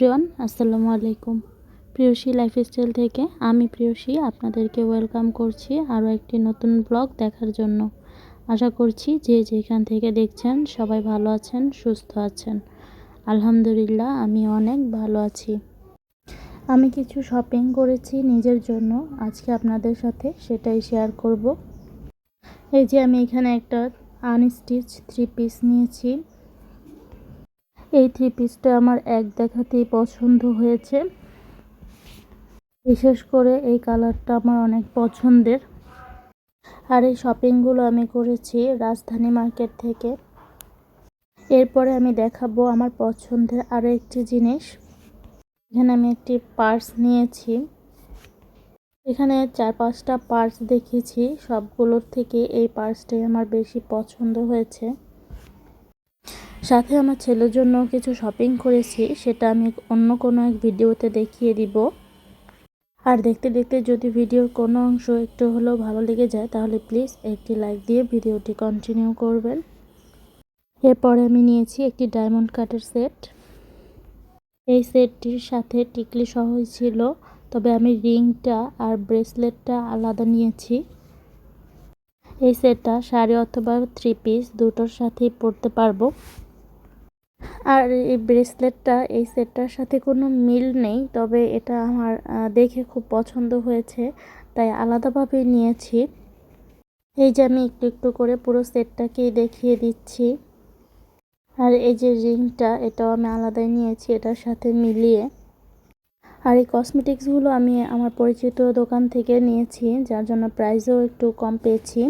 Everyone, আসসালামু আলাইকুম। প্রিয়সী lifestyle থেকে আমি প্রিয়সী আপনাদেরকে ওয়েলকাম করছি আরও একটি নতুন ব্লগ দেখার জন্য। আশা করছি যে যেখান থেকে দেখছেন সবাই ভালো আছেন, সুস্থ আছেন। আলহামদুলিল্লাহ আমি অনেক ভালো আছি। আমি কিছু শপিং করেছি নিজের জন্য, আজকে আপনাদের সাথে সেটাই শেয়ার করব। এই যে আমি এখানে একটা আনস্টিচ 3 পিস নিয়েছি। এই 3 পিসটা আমার এক দেখাতেই পছন্দ হয়েছে। বিশেষ করে এই কালারটা আমার অনেক পছন্দের। আর এই শপিংগুলো আমি করেছি রাজধানী মার্কেট থেকে। এরপরে আমি দেখাবো আমার পছন্দের আরও একটি জিনিস। এখানে আমি একটি পার্স নিয়েছি। এখানে 4-5টা পার্স দেখেছি, সবগুলোর থেকে এই পার্সটাই আমার বেশি পছন্দ হয়েছে। সাথে আমার ছেলের জন্য কিছু শপিং করেছি, সেটা আমি অন্য কোনো এক ভিডিওতে দেখিয়ে দিব। আর দেখতে দেখতে যদি ভিডিওর কোনো অংশ একটু হলেও ভালো লেগে যায় তাহলে প্লিজ একটি লাইক দিয়ে ভিডিওটি কন্টিনিউ করবেন। এরপরে আমি নিয়েছি একটি ডায়মন্ড কাটের সেট। এই সেটটির সাথে টিকলি সহই ছিল, তবে আমি রিংটা আর ব্রেসলেটটা আলাদা নিয়েছি। এই সেটটা শাড়ি অথবা 3 পিস দুটোর সাথেই পরতে পারবো। আর এই ব্রেসলেটটা এই সেটটার সাথে কোনো মিল নেই, তবে এটা আমার দেখে খুব পছন্দ হয়েছে, তাই আলাদাভাবে নিয়েছি। এই যে আমি একটু একটু করে পুরো সেটটাকেই দেখিয়ে দিচ্ছি। আর এই যে রিংটা, এটাও আমি আলাদাই নিয়েছি এটার সাথে মিলিয়ে। আর এই কসমেটিক্সগুলো আমি আমার পরিচিত দোকান থেকে নিয়েছি, যার জন্য প্রাইসও একটু কম পেয়েছি।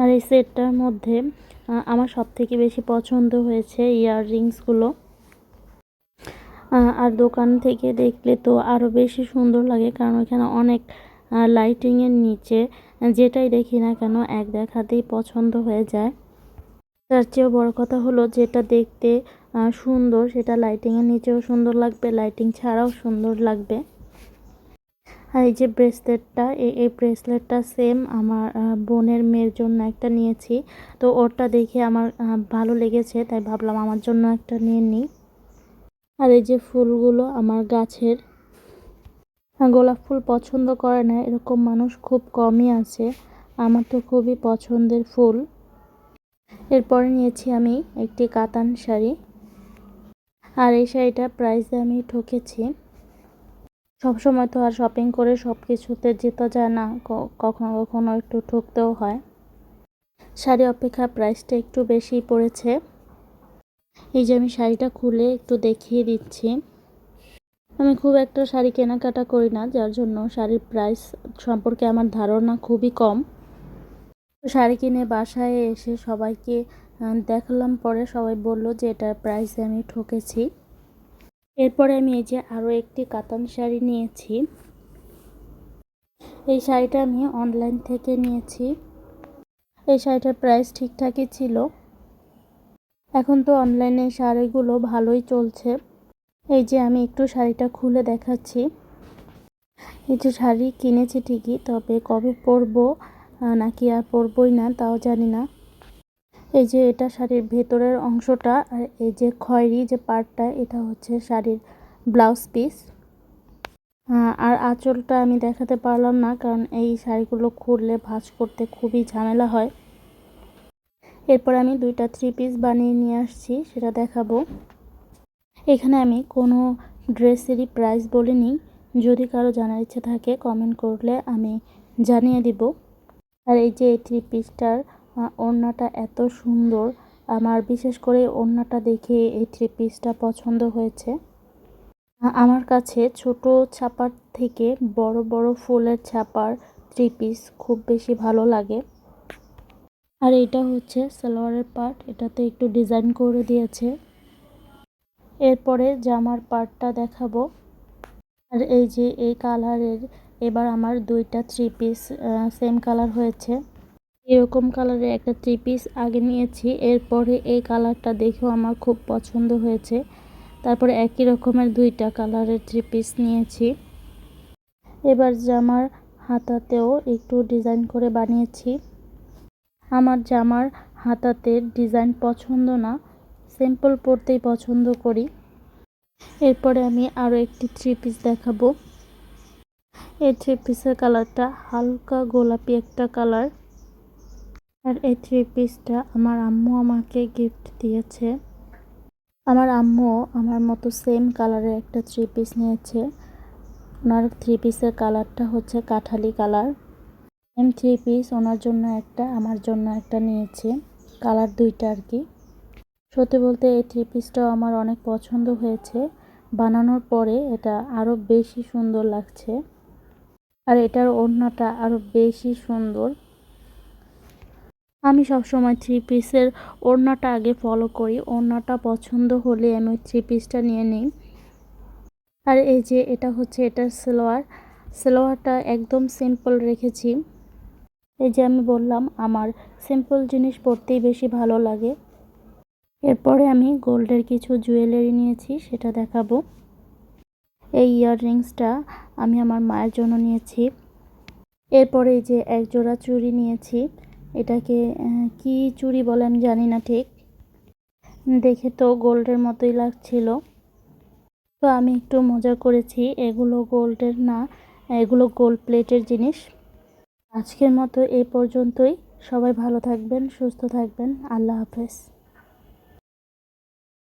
আর এই সেটটার মধ্যে আমার সবথেকে বেশি পছন্দ হয়েছে ইয়াররিংসগুলো। আর দোকান থেকে দেখলে তো আরও বেশি সুন্দর লাগে, কারণ এখানে অনেক লাইটিংয়ের নিচে যেটাই দেখি না কেন এক দেখাতেই পছন্দ হয়ে যায়। তার চেয়েও বড় কথা হলো, যেটা দেখতে সুন্দর সেটা লাইটিংয়ের নিচেও সুন্দর লাগবে, লাইটিং ছাড়াও সুন্দর লাগবে। আর এই যে ব্রেসলেটটা, এই ব্রেসলেটটা সেম আমার বোনের মেয়ের জন্য একটা নিয়েছি, তো ওরটা দেখে আমার ভালো লেগেছে, তাই ভাবলাম আমার জন্য একটা নিয়ে নিই। আর এই যে ফুলগুলো আমার গাছের, গোলাপ ফুল পছন্দ করে না এরকম মানুষ খুব কমই আছে, আমার তো খুবই পছন্দের ফুল। এরপরে নিয়েছি আমি একটি কাতান শাড়ি। আর এই শাড়িটা প্রাইসে আমি ঠকেছি। সবসময় তো আর শপিং করে সব কিছুতে যেতে যায় না, কখনো কখনো একটু ঠকতেও হয়। শাড়ি অপেক্ষা প্রাইসটা একটু বেশি পড়েছে। এই যে আমি শাড়িটা খুলে একটু দেখিয়ে দিচ্ছি। আমি খুব একটা শাড়ি কেনাকাটা করি না, যার জন্য শাড়ির প্রাইস সম্পর্কে আমার ধারণা খুবই কম। শাড়ি কিনে বাসায় এসে সবাইকে দেখালাম, পরে সবাই বলল যে এটার প্রাইসে আমি ঠকেছি। এরপরে আমি এই যে আরও একটি কাতান শাড়ি নিয়েছি। এই শাড়িটা আমি অনলাইন থেকে নিয়েছি। এই শাড়িটার প্রাইস ঠিকঠাকই ছিল। এখন তো অনলাইনে শাড়িগুলো ভালোই চলছে। এই যে আমি একটু শাড়িটা খুলে দেখাচ্ছি। এই যে শাড়ি কিনেছি ঠিকই, তবে কবে পরবো নাকি আর পরবই না তাও জানি না। এই যে এটা শাড়ির ভেতরের অংশটা, আর এই যে খয়েরি যে পার্টটা, এটা হচ্ছে শাড়ির ব্লাউজ পিস। আর আঁচলটা আমি দেখাতে পারলাম না, কারণ এই শাড়িগুলো খুললে ভাঁজ করতে খুবই ঝামেলা হয়। এরপর আমি 2টা 3 পিস বানিয়ে নিয়ে আসছি, সেটা দেখাবো। এখানে আমি কোনো ড্রেসেরই প্রাইস বলিনি, যদি কারো জানার ইচ্ছে থাকে কমেন্ট করলে আমি জানিয়ে দিব। আর এই যে এই 3 পিসটার ওড়নাটা এত সুন্দর, আমার বিশেষ করে ওড়নাটা দেখে এই 3 পিসটা পছন্দ হয়েছে। আমার কাছে ছোট ছাপার থেকে বড় বড় ফুলের ছাপার 3 পিস খুব বেশি ভালো লাগে। আর এটা হচ্ছে সালোয়ারের পার্ট, এটাতে একটু ডিজাইন করে দিয়েছে। এরপরে জামার পার্টটা দেখাবো। আর এই যে এই কালারের এবার আমার 2টা 3 পিস সেম কালার হয়েছে। এরকম কালারের একটা 3 পিস আগে নিয়েছি, এরপরে এই কালারটা দেখেও আমার খুব পছন্দ হয়েছে, তারপরে একই রকমের 2টা কালারের 3 পিস নিয়েছি। এবার জামার হাতাতেও একটু ডিজাইন করে বানিয়েছি। আমার জামার হাতাতে ডিজাইন পছন্দ না, সিম্পল পরতেই পছন্দ করি। এরপরে আমি আরও একটি 3 পিস দেখাবো। এই 3 পিসের কালারটা হালকা গোলাপি একটা কালার। আর এই 3 পিসটা আমার আম্মু আমাকে গিফট দিয়েছে। আমার আম্মু আমার মতো সেম কালারের একটা 3 পিস নিয়েছে। ওনার 3 পিসের কালারটা হচ্ছে কাঠালি কালার। সেম 3 পিস ওনার জন্য একটা, আমার জন্য একটা নিয়েছে, কালার দুইটা আর কি। সত্যি বলতে এই 3 পিসটাও আমার অনেক পছন্দ হয়েছে। বানানোর পরে এটা আরও বেশি সুন্দর লাগছে। আর এটার ওড়নাটা আরও বেশি সুন্দর। আমি সবসময় 3 পিসের ওড়নাটা আগে ফলো করি। ওড়নাটা পছন্দ হলে আমি ওই 3 পিসটা নিয়ে নিই। আর এই যে এটা হচ্ছে এটার সালোয়ারটা একদম সিম্পল রেখেছি। এই যে আমি বললাম আমার সিম্পল জিনিস পরতেই বেশি ভালো লাগে। এরপরে আমি গোল্ডের কিছু জুয়েলারি নিয়েছি, সেটা দেখাবো। এই ইয়াররিংসটা আমি আমার মায়ের জন্য নিয়েছি। এরপরে এই যে এক জোড়া চুড়ি নিয়েছি। এটাকে কি চুড়ি বলে আমি জানি না ঠিক, দেখে তো গোল্ডের মতোই লাগছিল। তো আমি একটু মজা করেছি, এগুলো গোল্ডের না, এগুলো গোল্ড প্লেটের জিনিস। আজকের মতো এই পর্যন্তই। সবাই ভালো থাকবেন, সুস্থ থাকবেন। আল্লাহ হাফেজ।